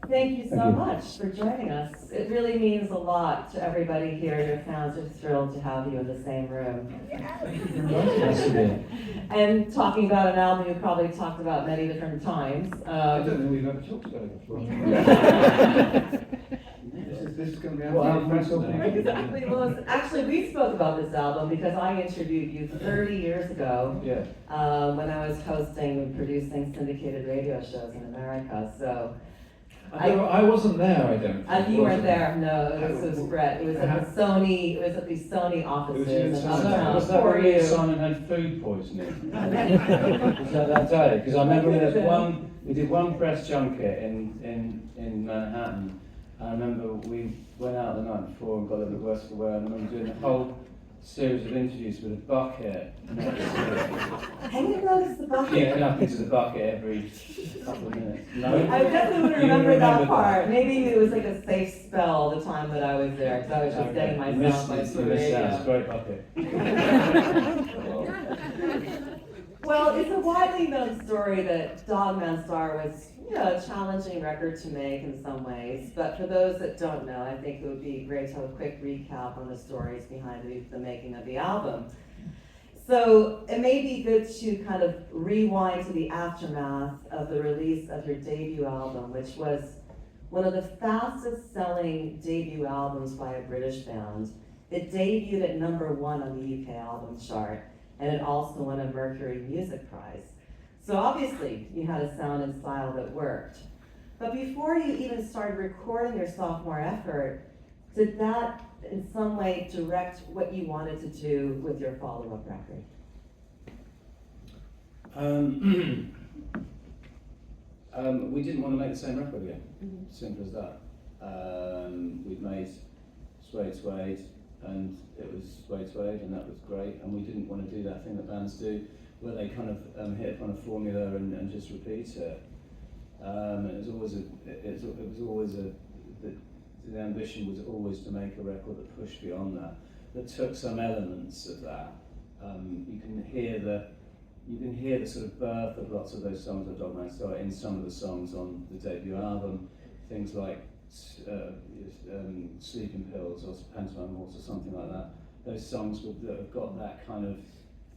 Thank you so much for joining us. It really means a lot to everybody here. Your fans are thrilled to have you in the same room. And talking about an album you probably talked about many different times. I don't think we've ever talked about it before. This is going to be fascinating. Exactly. Well, actually, we spoke about this album because I interviewed you 30 years ago when I was hosting and producing syndicated radio shows in America. So I wasn't there, I don't think. you weren't there, no, it was Brett. It was at the Sony, it was at the Sony offices in Uptown. Was that where Simon had food poisoning? Was that day? Because I remember we did one press junket in Manhattan. I remember we went out the night before and got a little bit worse for wear, and I remember doing a whole series of interviews with a bucket next to it. I didn't notice the bucket. Yeah, up into the bucket every couple of minutes. No? I definitely would remember that part. Maybe it was like a safe spell the time that I was there, because I was just getting myself my food radio. Great bucket. Well, it's a widely known story that Dogman Star was, a challenging record to make in some ways. But for those that don't know, I think it would be great to have a quick recap on the stories behind the making of the album. So it may be good to kind of rewind to the aftermath of the release of your debut album, which was one of the fastest selling debut albums by a British band. It debuted at #1 on the UK album chart, and it also won a Mercury Music Prize. So obviously, you had a sound and style that worked. But before you even started recording your sophomore effort, did that in some way direct what you wanted to do with your follow-up record? We didn't want to make the same record again. Simple as that. We'd made Suede, and it was Suede, and that was great. And we didn't want to do that thing that bands do, where they kind of hit upon a formula and just repeat it. The ambition was always to make a record that pushed beyond that took some elements of that. You can hear the sort of birth of lots of those songs of Dogman Star in some of the songs on the debut album. Things like Sleeping Pills or Pantomime Horse or something like that. Those songs that have got that kind of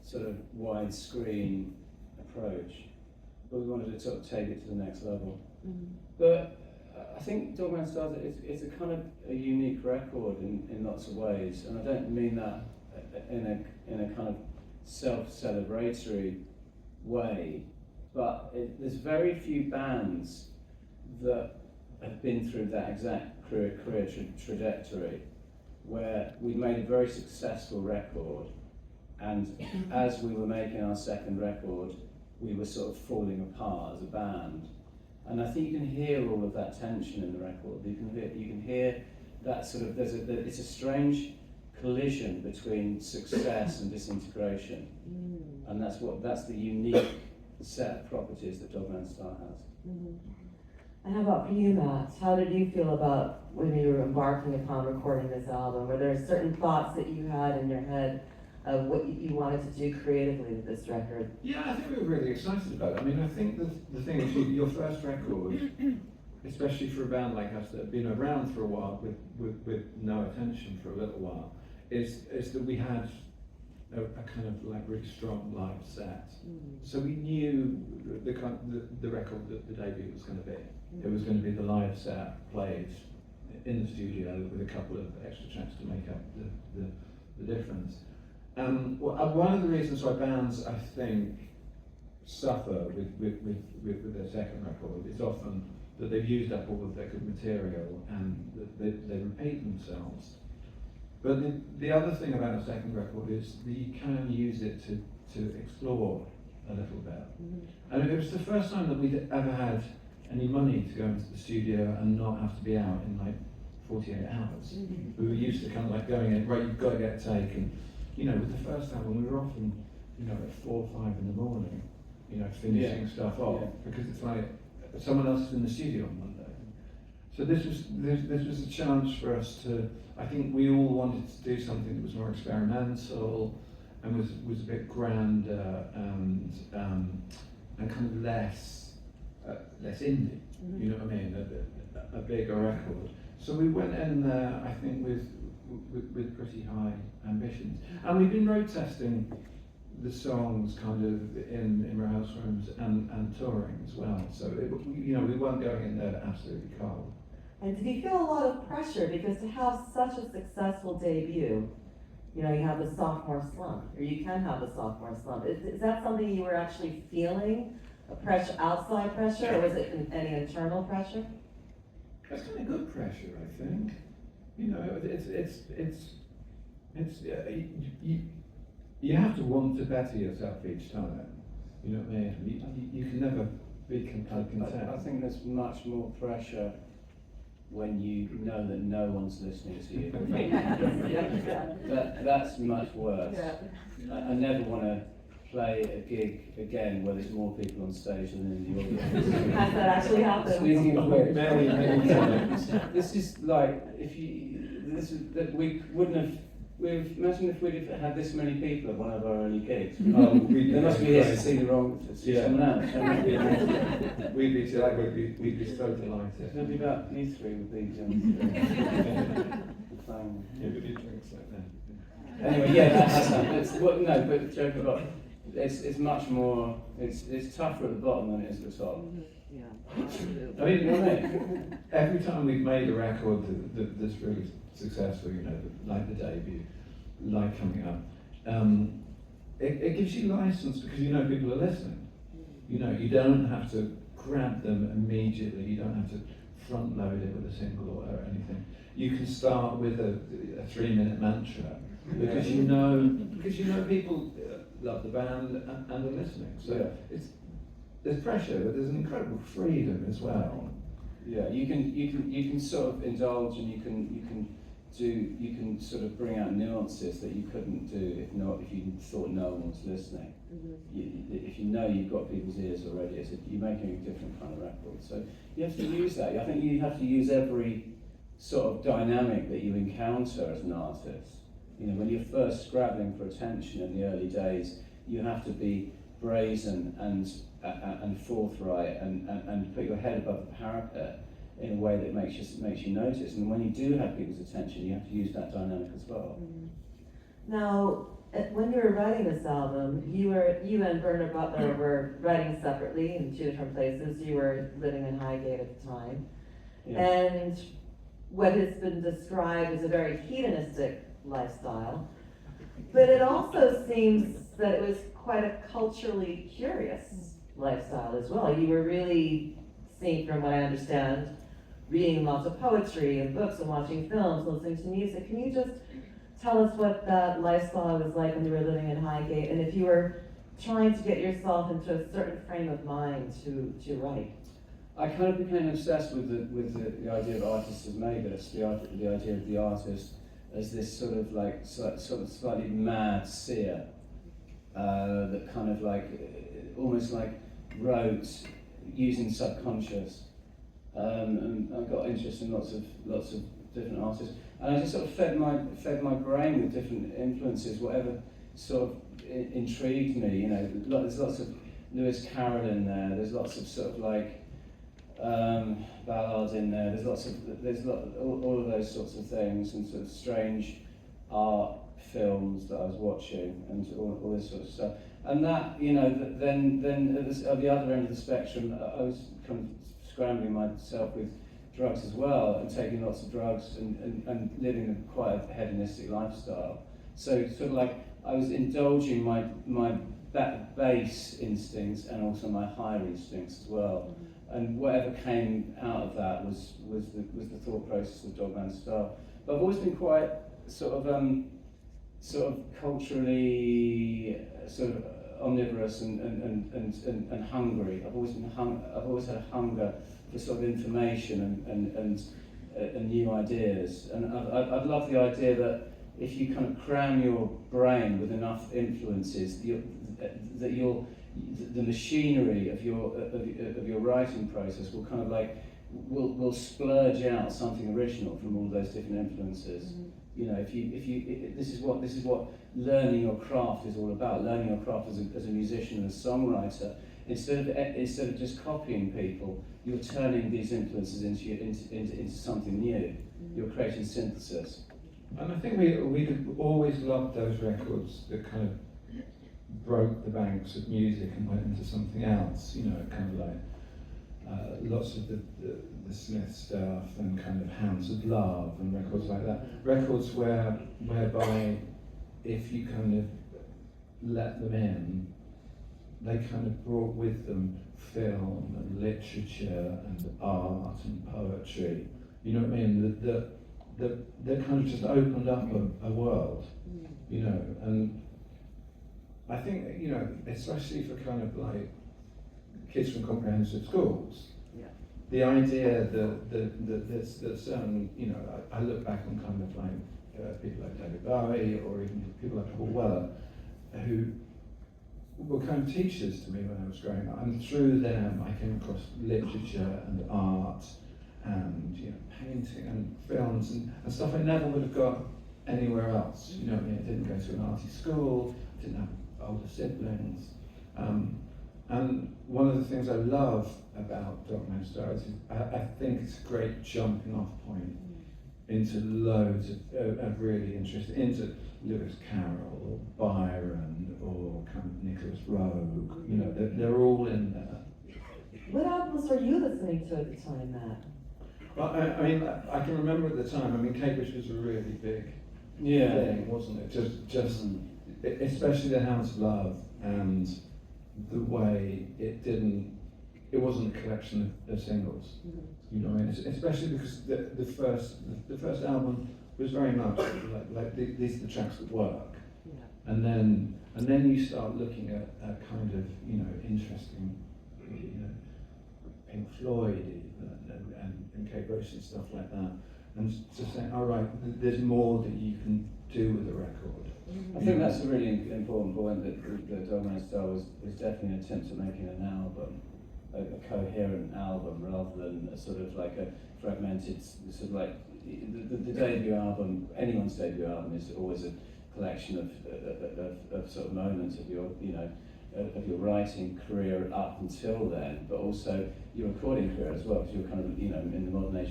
sort of widescreen approach, but we wanted to sort of take it to the next level. But I think Dogman Stars it's a kind of a unique record in lots of ways, and I don't mean that in a kind of self-celebratory way, but there's very few bands that have been through that exact career trajectory, where we made a very successful record, and as we were making our second record, we were sort of falling apart as a band. And I think you can hear all of that tension in the record. You can hear that sort of, it's a strange collision between success and disintegration. And that's the unique set of properties that Dogman Star has. And how about for you, Matt? How did you feel about when you were embarking upon recording this album? Were there certain thoughts that you had in your head of what you wanted to do creatively with this record? Yeah, I think we were really excited about it. I mean, I think the thing is, your first record, especially for a band like us that have been around for a while with no attention for a little while, is that we had a kind of like really strong live set. So we knew the record that the debut was going to be. It was going to be the live set played in the studio with a couple of extra tracks to make up the difference. One of the reasons why bands, I think, suffer with their second record is often that they've used up all of their good material and that they repeat themselves. But the other thing about a second record is that you can use it to explore a little bit. I mean, it was the first time that we'd ever had any money to go into the studio and not have to be out in like 48 hours. We were used to kind of like going in, right, you've got to get a take, and with the first album we were often, at 4 or 5 in the morning, finishing stuff off, because it's like someone else is in the studio on Monday. So this was a challenge for us to, I think we all wanted to do something that was more experimental and was a bit grander and kind of less indie. You know what I mean? a bigger record. So we went in there, I think, with pretty high ambitions, and we've been road testing the songs kind of in rehearsal rooms and touring as well. So we weren't going in there absolutely cold. And did you feel a lot of pressure, because to have such a successful debut, you have the sophomore slump, or you can have the sophomore slump. Is that something you were actually feeling, a pressure, outside pressure, or was it any internal pressure? That's kind of good pressure, I think. You have to want to better yourself each time. You know what I mean? You can never be completely content. I think there's much more pressure when you know that no one's listening to you. That's much worse. Yeah. I never want to play a gig again where there's more people on stage than in the audience. Has that actually happened? Speaking of which, many times. this is like, we wouldn't have. Imagine if we'd have had this many people at one of our early gigs. They must be here to see someone else. We'd be so delighted. It'll be about you three with these playing. Yeah, we did drinks like that. Anyway, yeah, that has happened. No, but joking about it's much more. It's tougher at the bottom than it is at the top. Yeah. I mean, every time we've made a record that's really successful, like the debut, like coming up, it gives you license because people are listening. You don't have to grab them immediately. You don't have to front load it with a single or anything. You can start with a 3-minute mantra because people love the band and are listening. So there's pressure, but there's an incredible freedom as well. Yeah, you can sort of indulge, and you can sort of bring out nuances that you couldn't do if you thought no one was listening. If you've got people's ears already, you're making a different kind of record. So you have to use that. I think you have to use every sort of dynamic that you encounter as an artist. When you're first scrabbling for attention in the early days, you have to be brazen and forthright and put your head above the parapet in a way that makes you notice. And when you do have people's attention, you have to use that dynamic as well. Now, when you were writing this album, you and Bernard Butler were writing separately in 2 different places. You were living in Highgate at the time. Yeah. And what has been described as a very hedonistic lifestyle, but it also seems that it was quite a culturally curious lifestyle as well. You were really seen, from what I understand, reading lots of poetry and books and watching films, listening to music. Can you just tell us what that lifestyle was like when you were living in Highgate, and if you were trying to get yourself into a certain frame of mind to write? I kind of became obsessed with the idea of artists as makers, the idea of the artist as this sort of slightly mad seer that kind of almost like wrote using subconscious, and I got interested in lots of different artists, and I just sort of fed my brain with different influences, whatever sort of intrigued me. There's lots of Lewis Carroll in there. There's lots of sort of ballads in there. All of those sorts of things, and sort of strange art films that I was watching, and all this sort of stuff. And that, then at the other end of the spectrum, I was kind of scrambling myself with drugs as well, and taking lots of drugs and living quite a hedonistic lifestyle. So sort of I was indulging my bass instincts and also my higher instincts as well. And whatever came out of that was the thought process of Dog Man Style. But I've always been quite sort of culturally sort of omnivorous and hungry. I've always had a hunger for sort of information and new ideas. And I love the idea that if you kind of cram your brain with enough influences, the machinery of your writing process will kind of will splurge out something original from all those different influences. This is what learning your craft is all about. Learning your craft as a musician and a songwriter instead of just copying people, you're turning these influences into something new. You're creating synthesis. And I think we always loved those records that kind of broke the banks of music and went into something else, you know, kind of like lots of the Smith stuff and kind of Hounds of Love and records like that. Records whereby if you kind of let them in, they kind of brought with them film and literature and art and poetry. You know what I mean? That kind of just opened up a world, you know. And I think, you know, especially for kind of like kids from comprehensive schools, the idea that certain, you know, I look back on kind of like people like David Bowie or even people like Paul Weller, who were kind of teachers to me when I was growing up, and through them I came across literature and art and, you know, painting and films and stuff I never would have got anywhere else. You know what I mean? I didn't go to an arty school, didn't have older siblings. And one of the things I love about Dog Man Stars is I think it's a great jumping off point into loads of really interesting, into Lewis Carroll or Byron or kind of Nicholas Roeg. You know, they're all in there. What albums were you listening to at the time, Matt? Well, I mean, I can remember at the time, I mean, Cambridge was a really big thing, wasn't it? Just especially the Hounds of Love and the way it wasn't a collection of singles. You know, and especially because the first album was very much like these are the tracks that work. And then you start looking at kind of, you know, interesting, you know, Pink Floyd and Kate Bush and stuff like that, and just saying, all right, there's more that you can do with a record. I think that's a really important point, that the Dog Man Star was definitely an attempt at making an album, a coherent album, rather than a sort of like a fragmented, sort of like the debut album. Anyone's debut album is always a collection of sort of moments of your, you know, of your writing career up until then, but also your recording career as well, because you're kind of, you know, in the modern age,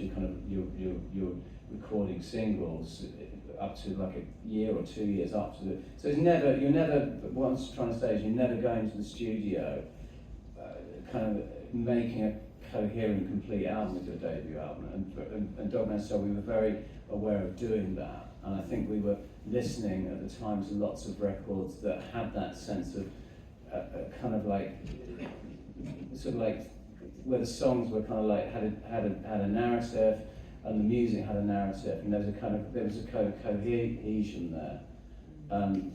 you're recording singles up to like a year or 2 years up to the, so you're never, what I'm trying to say is you're never going to the studio kind of making a coherent, complete album with your debut album. And Dog Man Star, we were very aware of doing that, and I think we were listening at the time to lots of records that had that sense of kind of like, sort of like, where the songs were kind of like had a narrative, and the music had a narrative, and there was a kind of cohesion there.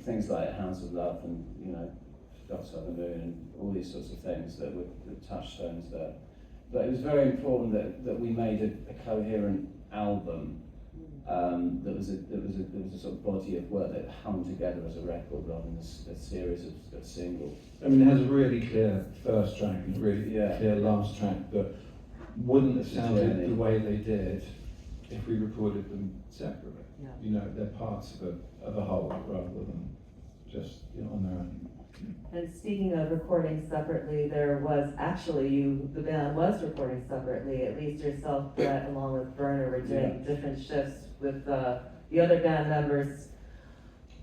Things like Hounds of Love and, you know, Dark Side of the Moon and all these sorts of things that were the touchstones there. But it was very important that we made a coherent album that was a sort of body of work that hung together as a record rather than a series of singles. I mean, it has a really clear first track and a really clear last track, but wouldn't have sounded the way they did if we recorded them separately. You know, they're parts of a whole rather than just, you know, on their own. And speaking of recording separately, there was actually the band was recording separately, at least yourself, Brett, along with Berner, were doing different shifts with the other band members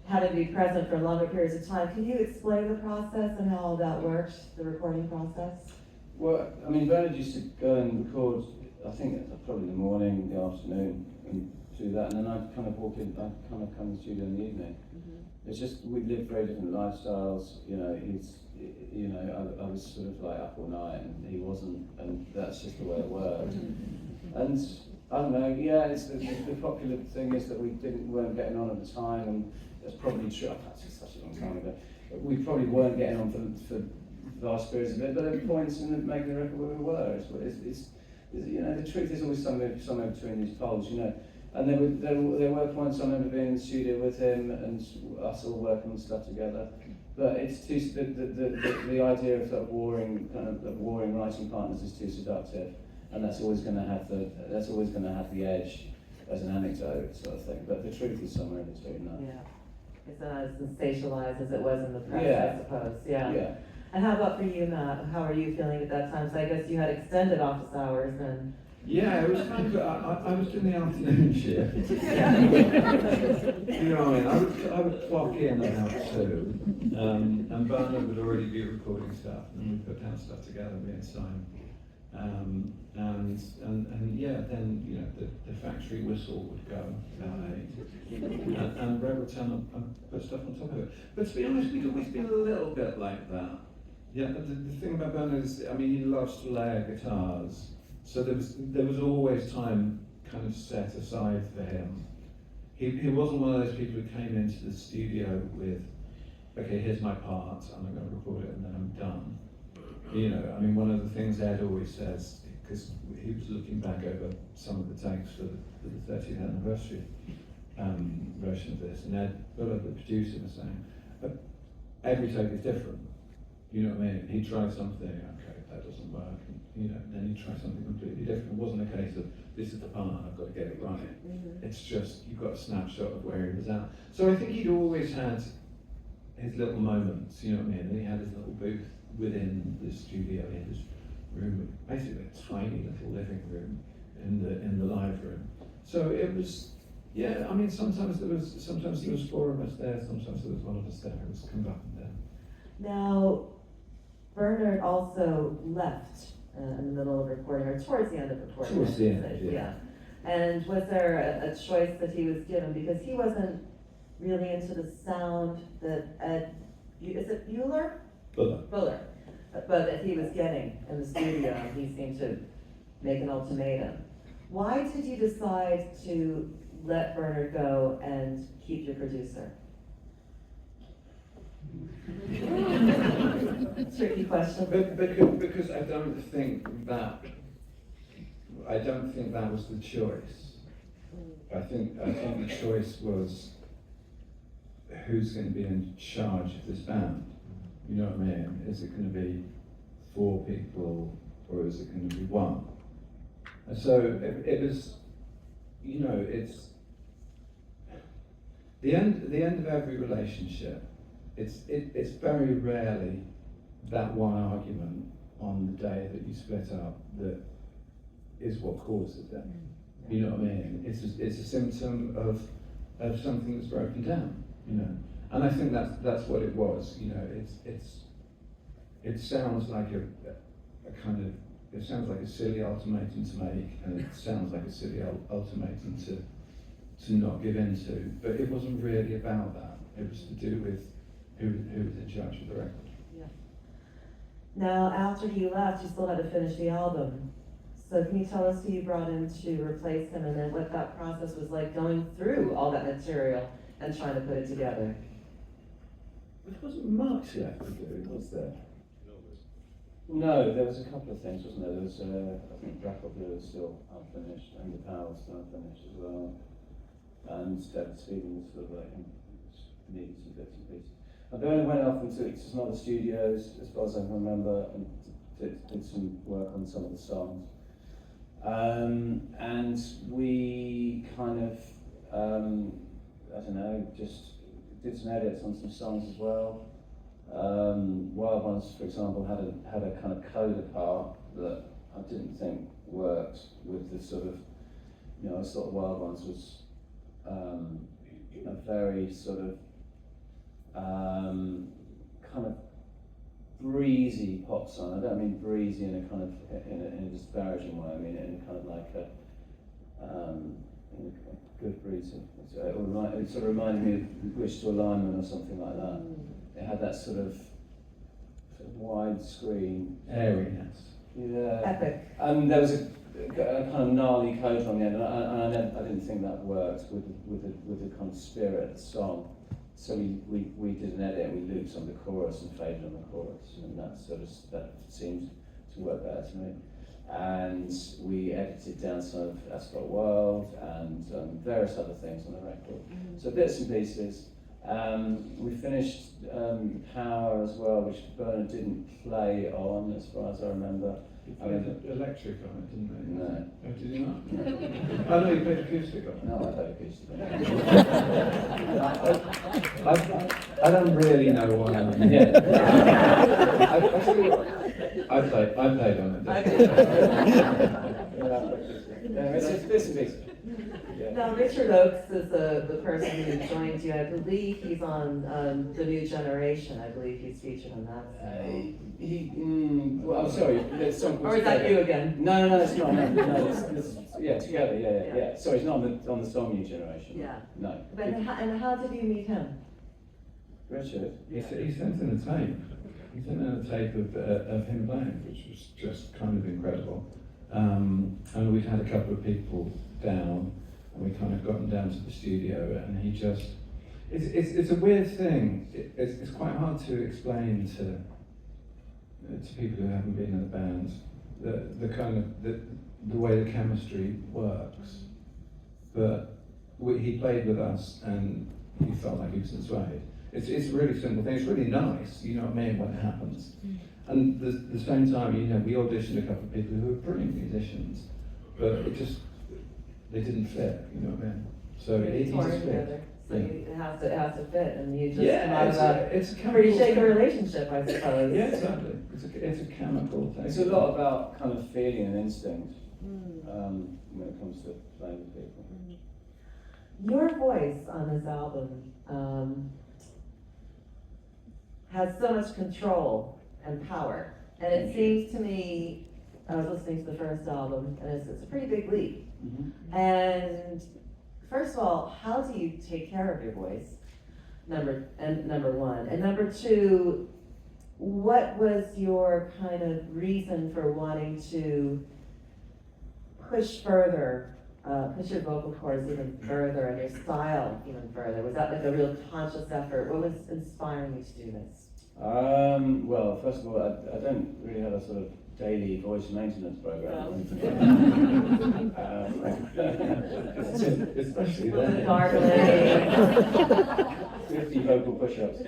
having to be present for longer periods of time. Can you explain the process and how all that works, the recording process? Well, I mean, Bernard used to go and record, I think probably in the morning, the afternoon, and do that, and then I'd kind of walk in, I'd kind of come to the studio in the evening. It's just, we lived very different lifestyles, you know, I was sort of like up all night and he wasn't, and that's just the way it worked. And I don't know, it's the popular thing is that we weren't getting on at the time, and that's probably true, that's just such a long time ago. We probably weren't getting on for vast periods of it, but there were points in making the record where we were. It's you know, the truth is always somewhere between these poles, you know. And there were points I remember being in the studio with him and us all working on stuff together. But it's too, the idea of sort of warring writing partners is too seductive, and that's always going to have the edge as an anecdote sort of thing. But the truth is somewhere in between that. Yeah, it's not as sensationalized as it was in the press, I suppose. Yeah. And how about for you, Matt? How are you feeling at that time? So I guess you had extended office hours and. Yeah, it was kind of, I was doing the afternoon shift. You know what I mean? I would clock in about 2, and Bernard would already be recording stuff, and we'd put down stuff together, me and Simon. And yeah, then, you know, the factory whistle would go about 8, and Red would turn up and put stuff on top of it. But to be honest, we'd always been a little bit like that. Yeah, the thing about Bernard is, I mean, he loves to layer guitars. So there was always time kind of set aside for him. He wasn't one of those people who came into the studio with, okay, here's my part, and I'm going to record it, and then I'm done. You know, I mean, one of the things Ed always says, because he was looking back over some of the takes for the 30th anniversary version of this, and Ed, the producer, was saying, every take is different. You know what I mean? He'd try something, okay, that doesn't work. You know, then you try something completely different. It wasn't a case of, this is the part, I've got to get it right. Mm-hmm. It's just, you've got a snapshot of where he was at. So I think he'd always had his little moments, you know what I mean? And he had his little booth within the studio, in his room, basically a tiny little living room in the live room. So it was, yeah, I mean, sometimes there was 4 of us there, sometimes there was 1 of us there. It was kind of up and down. Now, Bernard also left in the middle of recording, or towards the end of recording. Towards the end, yeah. And was there a choice that he was given? Because he wasn't really into the sound that Ed, is it Bueller? Bueller. But that he was getting in the studio, and he seemed to make an ultimatum. Why did you decide to let Bernard go and keep your producer? Tricky question. Because I don't think that was the choice. I think the choice was who's going to be in charge of this band. You know what I mean? Is it going to be 4 people, or is it going to be 1? And so it was, you know, it's the end of every relationship. It's very rarely that one argument on the day that you split up that is what causes it. You know what I mean? It's a symptom of something that's broken down. You know, and I think that's what it was. You know, it sounds like it sounds like a silly ultimatum to make, and it sounds like a silly ultimatum to not give in to. But it wasn't really about that. It was to do with who was in charge of the record. Yeah. Now, after he left, you still had to finish the album. So can you tell us who you brought in to replace him, and then what that process was like going through all that material and trying to put it together? There wasn't much left to do, was there? No, there was a couple of things, wasn't there? There was, I think Brackle Blue was still unfinished, and the Power was still unfinished as well. And David Sweden was sort of like, needed some bits and pieces. I only went off into some other studios, as far as I can remember, and did some work on some of the songs. And we kind of, I don't know, just did some edits on some songs as well. Wild Ones, for example, had a kind of coda part that I didn't think worked with the sort of, you know, I thought Wild Ones was a very sort of kind of breezy pop song. I don't mean breezy in a kind of in a disparaging way. I mean it in a kind of like in a good breeze. It sort of reminded me of Wish to Alignment or something like that. It had that sort of wide screen Airiness. Yeah. Epic. There was a kind of gnarly coda on the end, and I didn't think that worked with the kind of spirit of the song. So we did an edit, and we looped on the chorus and faded on the chorus, and that seemed to work better to me. And we edited down some of Asphalt World and various other things on the record. Mm-hmm. So bits and pieces. We finished Power as well, which Bernard didn't play on, as far as I remember. He played electric on it, didn't he? No. Oh, did he not? I know you played acoustic. No, I play acoustic. I don't really know why. Yeah. I played on it. It's a bit. Yeah. Now, Richard Oakes is the person who joined you. I believe he's on The New Generation. I believe he's featured on that. Well, I'm sorry, there's some. Or is that you again? No, it's not. No, yeah, together, yeah. Sorry, it's not on the song New Generation. Yeah. No. But and how did you meet him? Richard? He sent in a tape. He sent in a tape of him playing, which was just kind of incredible. And we'd had a couple of people down, and we kind of got him down to the studio, and he just, it's a weird thing. It's quite hard to explain to people who haven't been in a band the kind of the way the chemistry works. But he played with us, and he felt like he was in Suede. It's a really simple thing. It's really nice, you know what I mean, when it happens. And at the same time, you know, we auditioned a couple of people who were brilliant musicians, but they didn't fit, you know what I mean? So he just fit. Together. So Yeah. it has to fit, and you just Yeah, come out of a it's a pretty chemical shaky thing. relationship, I suppose. Yeah, exactly. It's a chemical thing. It's a lot about kind of feeling and instinct when it comes to playing with people. Your voice on this album has so much control and power, and it seems to me, I was listening to the first album, and it's a pretty big leap. And first of all, how do you take care of your voice? Number one, and number two, what was your kind of reason for wanting to push your vocal cords even further and your style even further? Was that like a real conscious effort? What was inspiring you to do this? Well, first of all, I don't really have a sort of daily voice maintenance program. Especially then. Gargling. 50 vocal push-ups.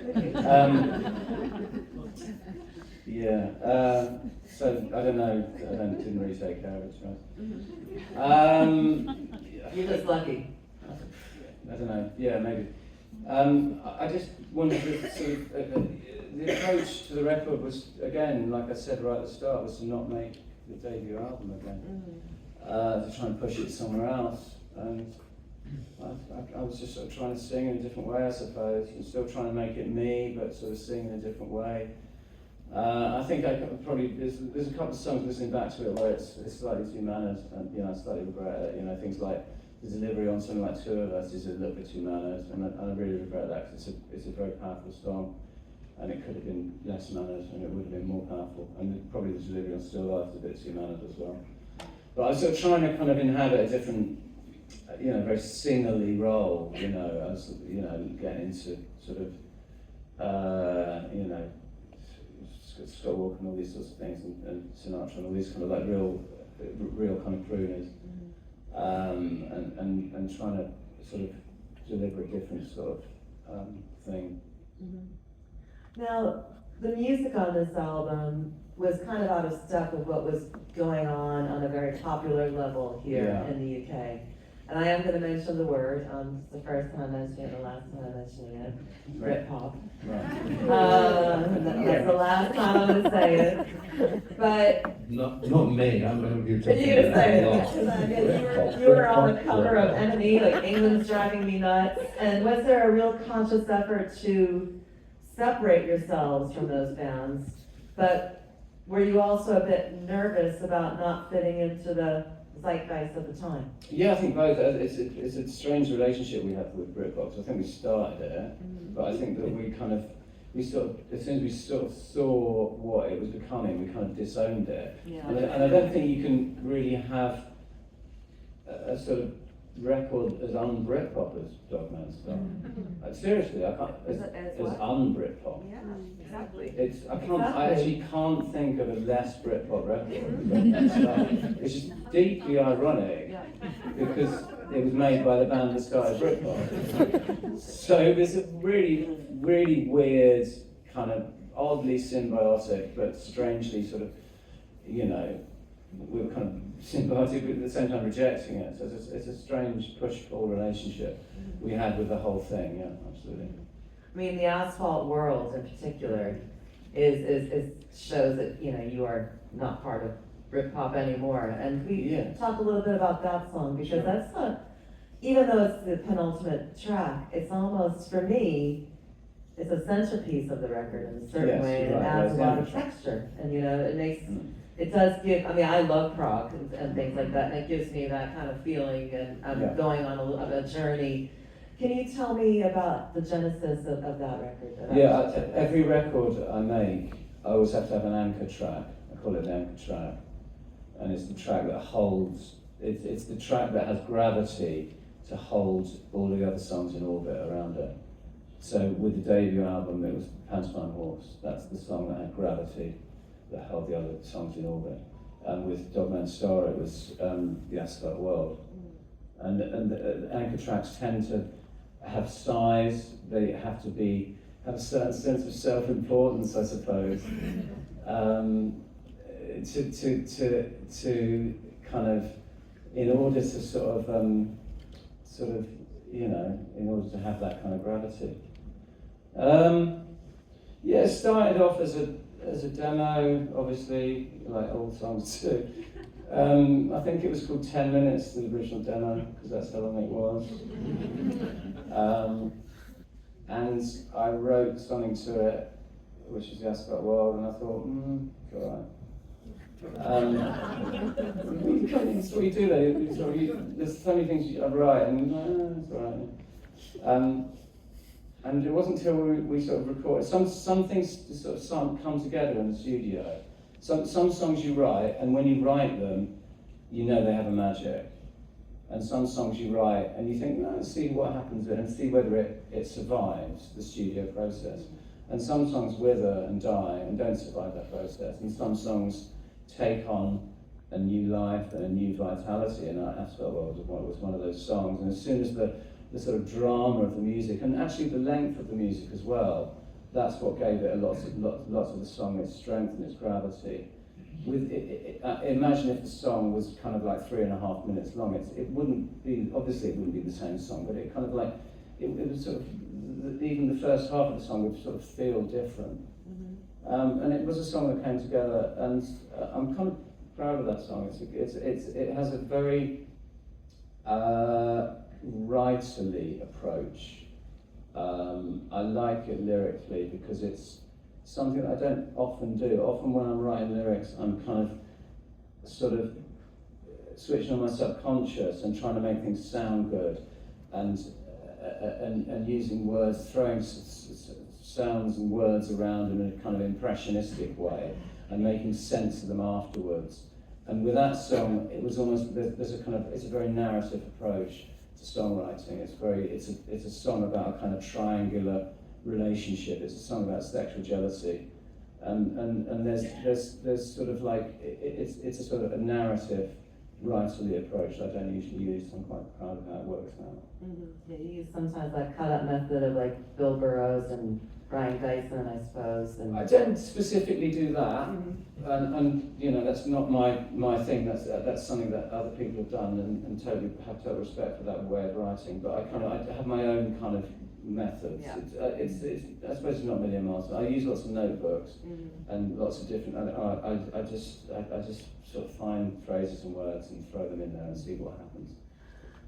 So I don't know. Didn't really take care of it, to be honest. You're just lucky. I don't know. Yeah, maybe. I just wanted to sort of the approach to the record was, again, like I said right at the start, was to not make the debut album again, to try and push it somewhere else. And I was just sort of trying to sing in a different way, I suppose, and still trying to make it me, but sort of sing in a different way. I think I could probably there's a couple of songs listening back to it where it's slightly too mannered, and I slightly regret it. Things like the delivery on something like Two of Us is a little bit too mannered, and I really regret that because it's a very powerful song, and it could have been less mannered, and it would have been more powerful. And probably the delivery on Still Life is a bit too mannered as well. But I was sort of trying to kind of inhabit a different, very singerly role. I was getting into sort of, Scott Walker and all these sorts of things, and Sinatra and all these kind of like real kind of crooners, and trying to sort of deliver a different sort of thing. Now, the music on this album was kind of out of step with what was going on a very popular level here in the UK. And I am going to mention the word, it's the first time I'm mentioning it, the last time I'm mentioning it, Britpop. That's the last time I'm going to say it. But Not me, I'm going to be you're talking going to say about it. You were on the cover of Enemy, like England's Driving Me Nuts. And was there a real conscious effort to separate yourselves from those bands? But were you also a bit nervous about not fitting into the zeitgeist of the time? Yeah, I think both. It's a strange relationship we have with Britpop. I think we started it, but I think that we sort of, as soon as we sort of saw what it was becoming, we kind of disowned it. Yeah. And I don't think you can really have a sort of record as un-Britpop as Dogman stuff. Seriously, I can't. As un-Britpop. Yeah, exactly. I actually can't think of a less Britpop record. It's just deeply ironic because it was made by the band that started Britpop. So it was a really, really weird, kind of oddly symbiotic, but strangely sort of, we were kind of sympathetic, but at the same time rejecting it. So it's a strange push-pull relationship we had with the whole thing. Yeah, absolutely. I mean, the Asphalt World in particular is shows that, you know, you are not part of Britpop anymore. And we talk a little bit about that song, because Sure. that's not, even though it's the penultimate track, it's almost, for me, it's a centerpiece of the record in a certain Yes, way, and you're it right, adds a right, lot yeah. of texture. And, you know, it makes, Mm. it does give, I mean, I love prog and things like that, and it gives me that kind of feeling, and I'm Yeah. going on a journey. Can you tell me about the genesis of that record? Yeah, every record I make, I always have to have an anchor track. I call it the anchor track. And it's the track that holds, it's the track that has gravity to hold all the other songs in orbit around it. So with the debut album, it was Pantomime Horse. That's the song that had gravity, that held the other songs in orbit. And with Dogman Star, it was The Asphalt World. And the anchor tracks tend to have size, they have to have a certain sense of self-importance, I suppose. To kind of, in order to sort of, you know, in order to have that kind of gravity. Yeah, it started off as a demo, obviously, like all songs do. I think it was called 10 Minutes, the original demo, because that's how long it was. And I wrote something to it, which is The Asphalt World, and I thought, it's all right. That's what you do though. There's so many things I write, and it's all right. And it wasn't until we sort of recorded, some things just sort of come together in the studio. Some songs you write, and when you write them, you know they have a magic. And some songs you write, and you think, no, let's see what happens and see whether it survives the studio process. And some songs wither and die and don't survive that process. And some songs take on a new life and a new vitality, and Asphalt World was one of those songs. And as soon as the sort of drama of the music, and actually the length of the music as well, that's what gave it lots of the song its strength and its gravity. Imagine if the song was kind of like 3.5 minutes long. It wouldn't be, obviously it wouldn't be the same song, but it kind of like, it was sort of, even the first half of the song would sort of feel different. And it was a song that came together, and I'm kind of proud of that song. It has a very writerly approach. I like it lyrically because it's something that I don't often do. Often when I'm writing lyrics, I'm kind of sort of switching on my subconscious and trying to make things sound good, and using words, throwing sounds and words around in a kind of impressionistic way, and making sense of them afterwards. And with that song, it was almost, there's a kind of, it's a very narrative approach to songwriting. It's a song about a kind of triangular relationship. It's a song about sexual jealousy, and there's sort of like, it's a sort of a narrative writerly approach that I don't usually use, so I'm quite proud of how it works now. Yeah, you use sometimes that cut-up method of like Bill Burroughs and Brian Dyson, I suppose. And I don't specifically do that, and you know, that's not my thing. That's something that other people have done, and totally have total respect for that way of writing. But I have my own kind of methods. Yeah. It's I suppose it's not a million miles. I use lots of notebooks and lots of different. I just sort of find phrases and words and throw them in there and see what happens.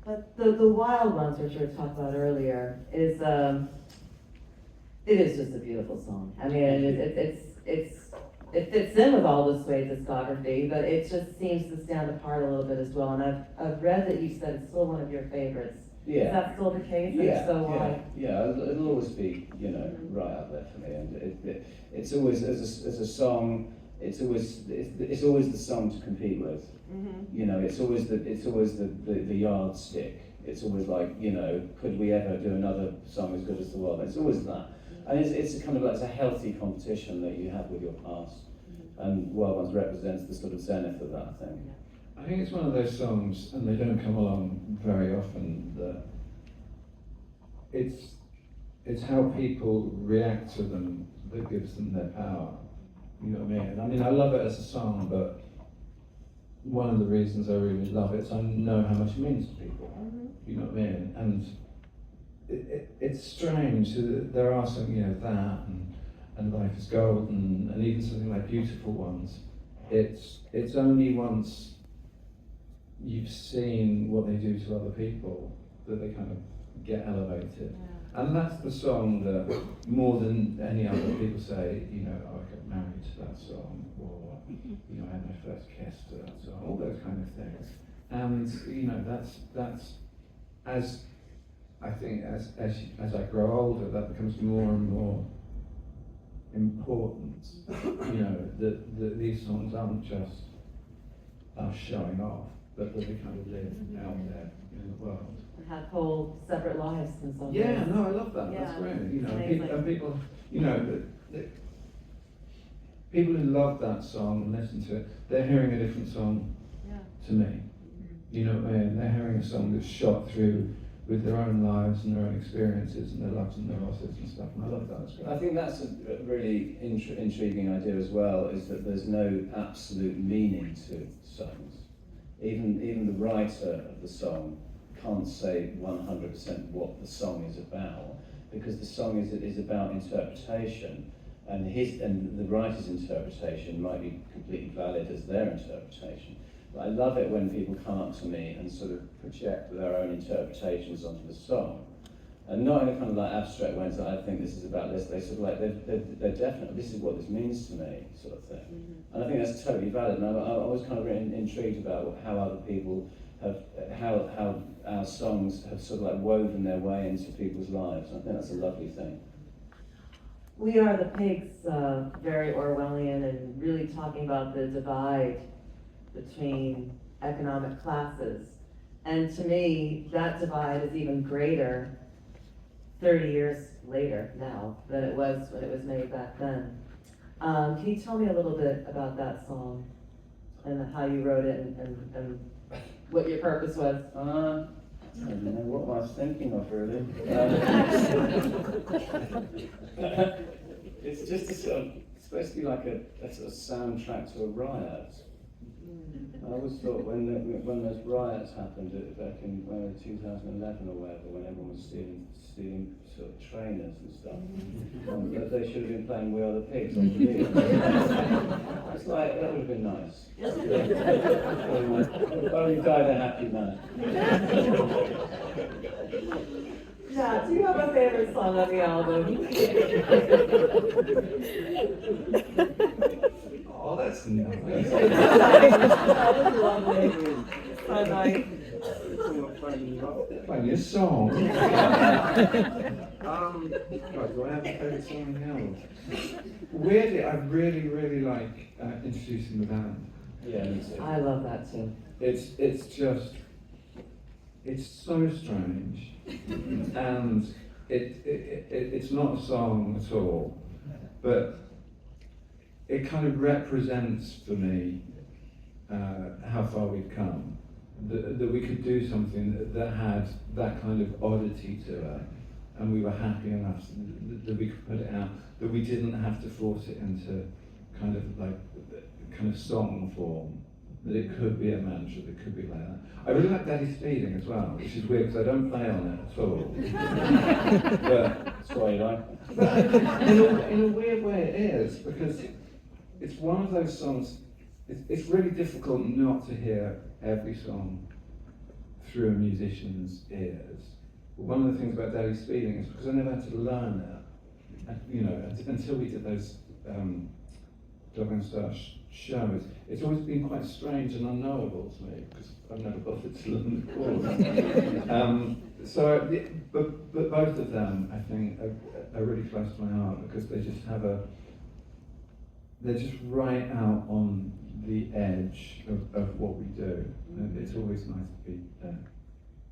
But the Wild Ones, which we were talking about earlier, is it is just a beautiful song. I mean, it fits in with all the Suede discography, but it just seems to stand apart a little bit as well. And I've read that you said it's still one of your favorites. Yeah. Is that still the case? And Yeah, if so, why? yeah. It'll always be, you know, right up there for me. And it's always, as a song, it's always the song to compete with. You know, it's always the yardstick. It's always like, you know, could we ever do another song as good as The World? It's always that. And it's kind of like, it's a healthy competition that you have with your past. And Wild Ones represents the sort of zenith of that, I think. I think it's one of those songs, and they don't come along very often, that it's how people react to them that gives them their power. You know what I mean? I mean, I love it as a song, but one of the reasons I really love it is I know how much it means to people. You know what I mean? And it's strange that there are some, you know, that and Life is Gold and even something like Beautiful Ones. It's only once you've seen what they do to other people that they kind of get elevated. Yeah. And that's the song that more than any other people say, you know, oh, I got married to that song, or, you know, I had my first kiss to that song, all those kind of things. And, you know, that's as I think as I grow older, that becomes more and more important. You know, that these songs aren't just us showing off, but that they kind of live out there in the world. And have whole separate lives in some Yeah, ways. no, I love that. Yeah, That's great. You know, amazing. people, you know, people who love that song and listen to it, they're hearing a different song Yeah. to me. You know what I mean? They're hearing a song that's shot through with their own lives and their own experiences and their loves and their losses and stuff. And I love that. It's great. I think that's a really intriguing idea as well, is that there's no absolute meaning to songs. Even the writer of the song can't say 100% what the song is about, because the song is about interpretation, and the writer's interpretation might be completely valid as their interpretation. But I love it when people come up to me and sort of project their own interpretations onto the song, and not in a kind of like abstract way, so I think this is about this. They sort of like they're definitely, this is what this means to me, sort of thing. And I think that's totally valid. And I was kind of really intrigued about how other people have how our songs have sort of like woven their way into people's lives. I think that's a lovely thing. We Are the Pigs, very Orwellian and really talking about the divide between economic classes. And to me, that divide is even greater 30 years later now than it was when it was made back then. Can you tell me a little bit about that song and how you wrote it and what your purpose was? I don't know what I was thinking of, really. It's just a sort of, it's supposed to be like a sort of soundtrack to a riot. I always thought when those riots happened back in 2011 or whatever, when everyone was stealing sort of trainers and stuff, that they should have been playing We Are the Pigs on the video. It's like, that would have been nice. Well, you died a happy man. Yeah, do you have a favorite song on the album? Oh, that's nice. That was lovely. So nice. Playing your song. God, do I have a favourite song now? Weirdly, I really, really like introducing the band. Yeah, me too. I love that too. It's just, it's so strange, and it's not a song at all, but it kind of represents for me how far we've come. That we could do something that had that kind of oddity to it, and we were happy enough that we could put it out, that we didn't have to force it into kind of song form, that it could be a mantra, that it could be like that. I really like Daddy's Feeling as well, which is weird because I don't play on it at all. But That's why you like it. but in a weird way it is, because it's one of those songs, it's really difficult not to hear every song through a musician's ears. But one of the things about Daddy's Feeling is because I never had to learn it, until we did those Dog and Star shows. It's always been quite strange and unknowable to me because I've never bothered to learn the chords. But both of them, I think, are really close to my heart because they just have they're just right out on the edge of what we do, and it's always nice to be there.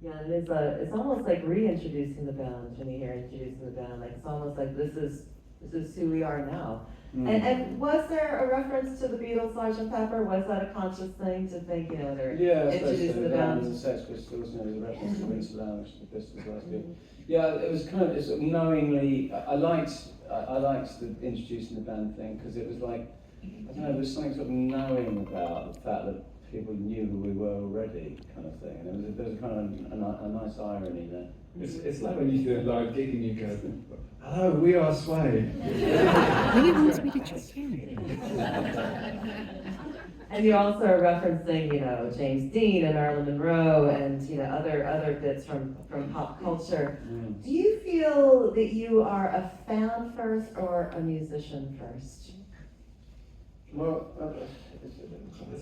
Yeah, and it's almost like reintroducing the band when you hear introducing the band. Like it's almost like this is who we are now. And was there a reference to the Beatles, Sgt. Pepper? Was that a conscious thing to think, they're introducing the band? The Sex Pistols, there's a reference to Winter Lounge, the Pistols last year. Yeah, it was kind of it's sort of knowingly. I liked the introducing the band thing because it was like, I don't know, there's something sort of knowing about the fact that people knew who we were already, kind of thing. And there was a kind of a nice irony there. It's like when you do a live gig and you go, hello, we are Suede. Maybe wants me to check in. And you also are referencing, James Dean and Marilyn Monroe and, other bits from pop culture. Mm. Do you feel that you are a fan first or a musician first? Well,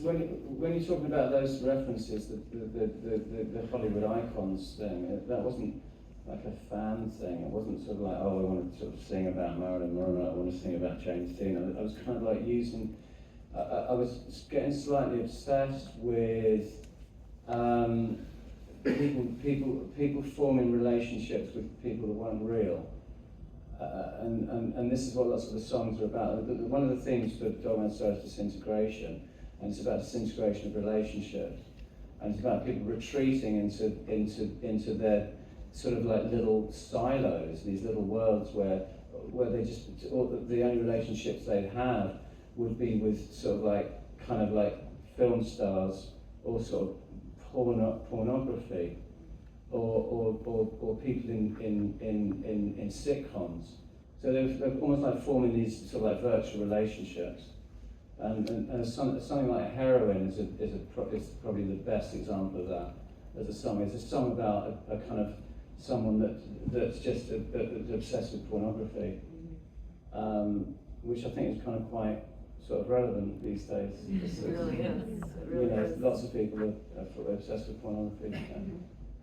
when you're talking about those references, the Hollywood icons thing, that wasn't like a fan thing. It wasn't sort of like, oh, I want to sort of sing about Marilyn Monroe, I want to sing about James Dean. I was kind of like using, I was getting slightly obsessed with people forming relationships with people that weren't real. And this is what lots of the songs are about. One of the themes for Dog Man Star is disintegration, and it's about disintegration of relationships, and it's about people retreating into their sort of like little silos, these little worlds where they just, the only relationships they'd have would be with sort of like kind of like film stars or sort of pornography. Or people in sitcoms. So they're almost like forming these sort of like virtual relationships. And something like Heroin is probably the best example of that as a song. It's a song about a kind of someone that's just obsessed with pornography, which I think is kind of quite sort of relevant these days. It really is. Lots of people are obsessed with pornography.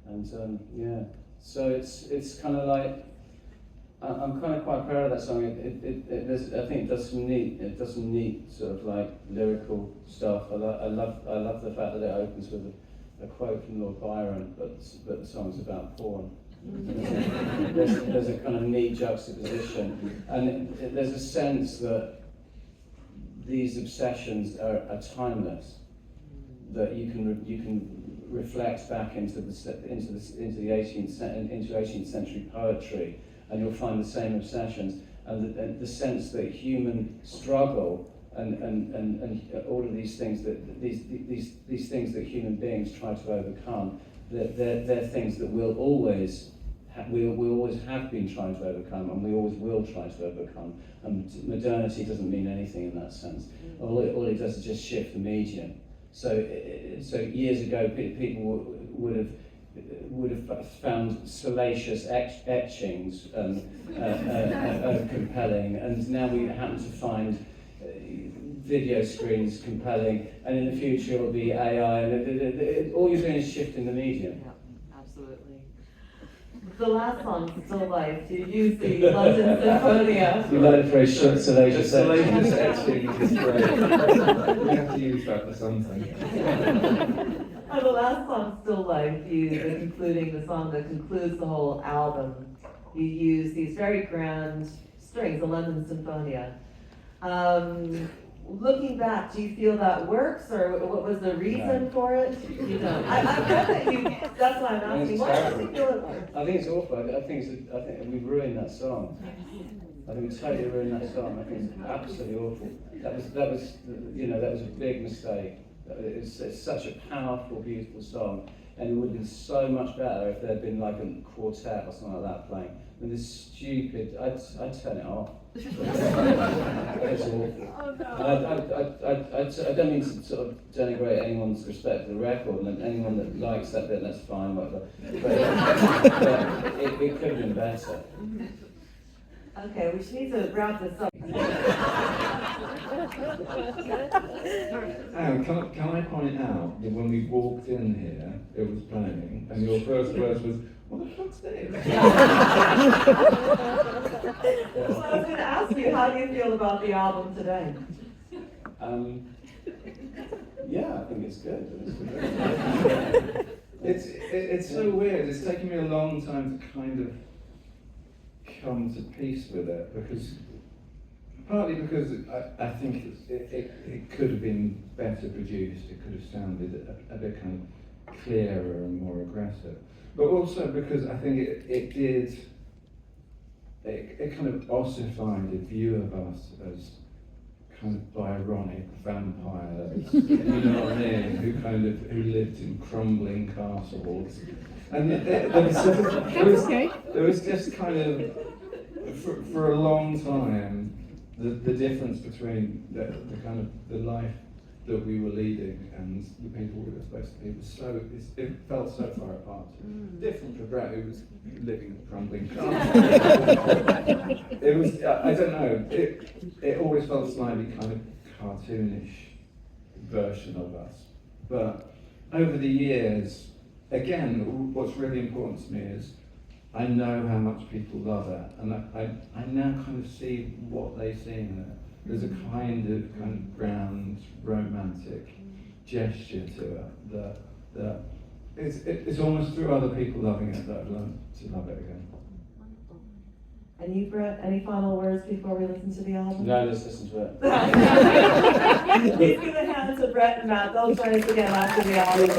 And yeah, so it's kind of like I'm kind of quite proud of that song. I think it does some neat sort of like lyrical stuff. I love the fact that it opens with a quote from Lord Byron, but the song's about porn. There's a kind of neat juxtaposition, and there's a sense that these obsessions are timeless. That you can reflect back into 18th century poetry, and you'll find the same obsessions and the sense that human struggle and all of these things that these things that human beings try to overcome, they're things that we always have been trying to overcome, and we always will try to overcome. And modernity doesn't mean anything in that sense. All it does is just shift the medium. So years ago, people would have found salacious etchings compelling, and now we happen to find video screens compelling, and in the future it'll be AI, and all you're doing is shifting the medium. Yeah, absolutely. The last song, Still Life, you use the London Symphonia. You like the phrase salacious Salacious etchings? etching is great. We have to use that for something. And the last song, Still Life, including the song that concludes the whole album, you use these very grand strings, the London Symphonia. Looking back, do you feel that works, or what was the reason for it? You don't. I've read that you. That's why I'm asking. Why do you feel it works? I think it's awful. I think we've ruined that song. I think we totally ruined that song. I think it's absolutely awful. That was a big mistake. It's such a powerful, beautiful song, and it would have been so much better if there had been like a quartet or something like that playing. And this stupid, I'd turn it off. It's awful. Oh no. And I don't mean to sort of denigrate anyone's respect for the record, and anyone that likes that bit, that's fine, whatever. But it could have been better. Okay, we need to wrap this up. Can I point out that when we walked in here, it was playing, and your first verse was, what the fuck's this? Well, I was going to ask you, how do you feel about the album today? Yeah, I think it's good. It's so weird. It's taken me a long time to kind of come to peace with it, partly because I think it could have been better produced. It could have sounded a bit kind of clearer and more aggressive. But also because I think it kind of ossified a view of us as kind of Byronic vampires, you know what I mean, who lived in crumbling castles. And there was sort of, there was just kind of, for a long time, the difference between the kind of the life that we were leading and the people we were supposed to be was so, it felt so far apart. Different for Brett, who was living in a crumbling castle. It was, I don't know, it always felt slightly kind of cartoonish version of us. But over the years, again, what's really important to me is I know how much people love it, and I now kind of see what they see in it. There's a kind of grand romantic gesture to it that it's almost through other people loving it that I've learned to love it again. And you, Brett, any final words before we listen to the album? No, let's listen to it. Please give a hand to Brett and Matt. They'll join us again after the album.